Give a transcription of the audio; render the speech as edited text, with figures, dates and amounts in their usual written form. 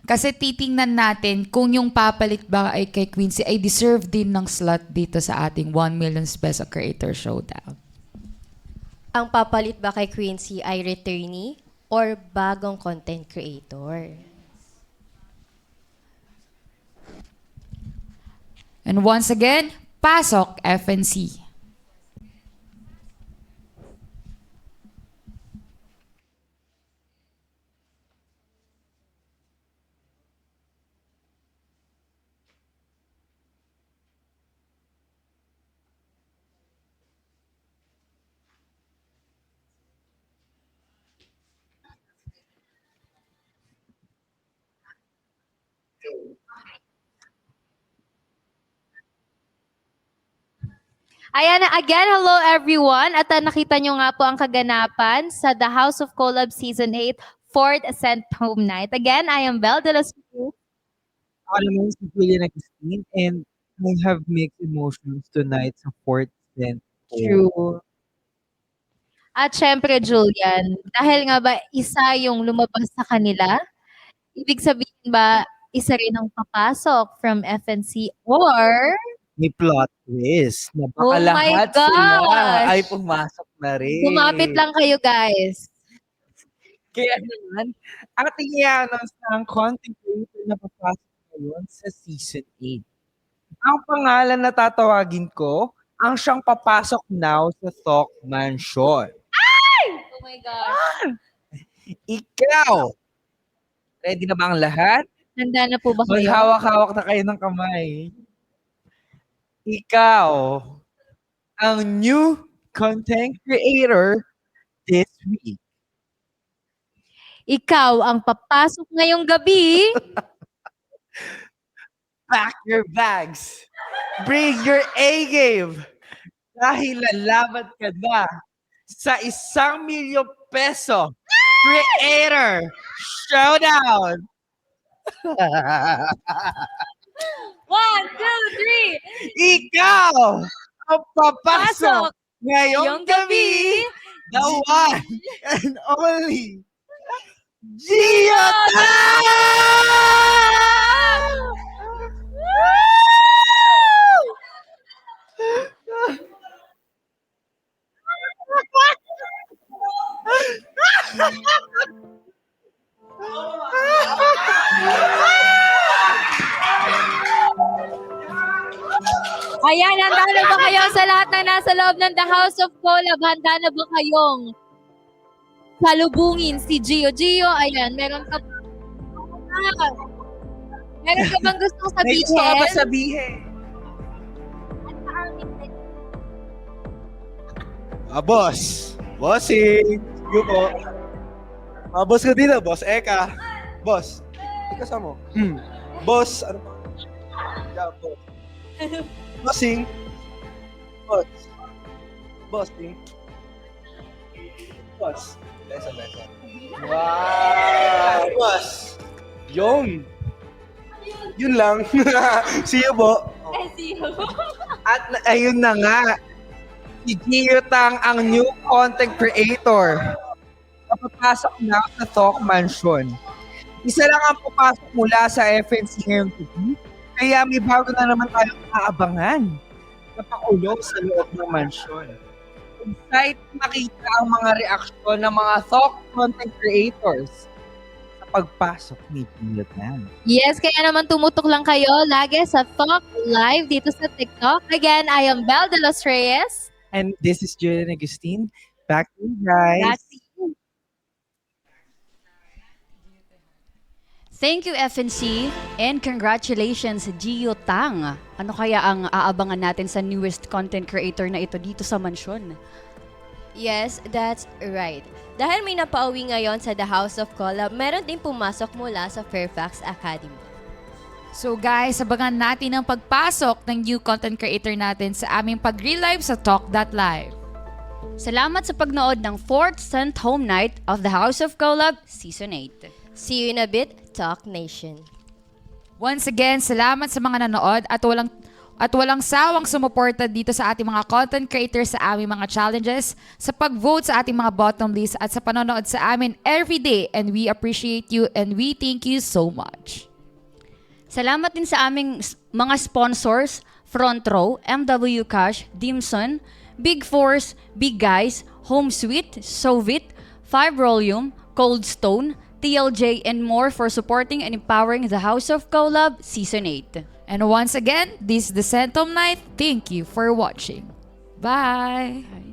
Kasi titingnan natin kung yung papalit ba ay kay Quincy ay deserve din ng slot dito sa ating 1 million peso creator showdown. Ang papalit ba kay Quincy ay returnee or bagong content creator? And once again, pasok FNC. Ayan, again, hello everyone. At nakita nyo nga po ang kaganapan sa The House of Collab Season 8, 4th Sent Home Night. Again, I am Belle de los Cruz. Ako naman si Julian Agustin and I have mixed emotions tonight sa fourth scent. True. At syempre, Julian, dahil nga ba isa yung lumabas sa kanila, ibig sabihin ba isa rin ang papasok from FNC or May plot twist na Oh baka my lahat sila gosh! ay pumasok na rin. Lumapit lang kayo, guys. Kaya naman, ating i-announce na ang content creator na papasok ngayon sa Season 8. Ang pangalan na tatawagin ko, ang siyang papasok now sa Talk Mansion. Oh my gosh. Ikaw! Ready na ba ang lahat? Handa na po ba kayo? Maghawak-hawak na kayo ng kamay. Ikaw, ang new content creator this week. Ikaw ang papasok ngayong gabi. Pack your bags. Bring your A-game. Dahil lalaban ka na sa 1,000,000 peso creator showdown. 1, 2, 3. Ikaw ang papasok Pasok ngayong gabi. The one and only Gio Ayan, handa na ba kayo sa lahat ng nasa loob ng The House of Collab? Handa na ba kayong salubungin si Gio? Gio, ayan, meron ka bang gustong May gusto ka ba sabihin? sabihin? Boss. Bossing. Sige po. Boss ka din boss. Eka. Boss. Ika sa mo. Boss. Ano pa? Yeah, boss. Bossing. Boss. Bossing. Boss. Besa. Wow. Boss. Yun. Yun lang. See you po. At ayun na nga. Si Gio Tang ang new content creator. Napapasok na sa Talk Mansion. Isa lang ang papasok mula sa FNC ngayong gabi. Kaya may bago na naman tayong aabangan na pakulong sa loob ng mansion. Excited makita ang mga reaksyon ng mga Talk content creators sa pagpasok ni Gio Tang. Yes, kaya naman tumutok lang kayo lagi sa Talk Live dito sa TikTok. Again, I am Belle de los Reyes. And this is Julian Agustin. Back to you guys. Back to you. Thank you, FNC, and congratulations, Gio Tang. Ano kaya ang aabangan natin sa newest content creator na ito dito sa mansyon? Yes, that's right. Dahil may napauwi ngayon sa The House of Collab, meron din pumasok mula sa Fairfax Academy. So guys, abangan natin ang pagpasok ng new content creator natin sa aming pag-relive sa Talk.live. Salamat sa pagnood ng 4th Sent Home Night of The House of Collab Season 8. See you in a bit, Talk Nation. Once again, salamat sa mga nanood at at walang sawang sumuporta dito sa ating mga content creators sa aming mga challenges, sa pag-vote sa ating mga bottom list at sa panonood sa amin every day. And we appreciate you and we thank you so much. Salamat din sa aming mga sponsors, Front Row, MW Cash, Dimson, Big Force, Big Guys, Home Sweet, Sovit, 5 Rollium, Cold Stone, TLJ, and more for supporting and empowering the House of Collab Season 8. And once again, this is the Centum Night. Thank you for watching. Bye!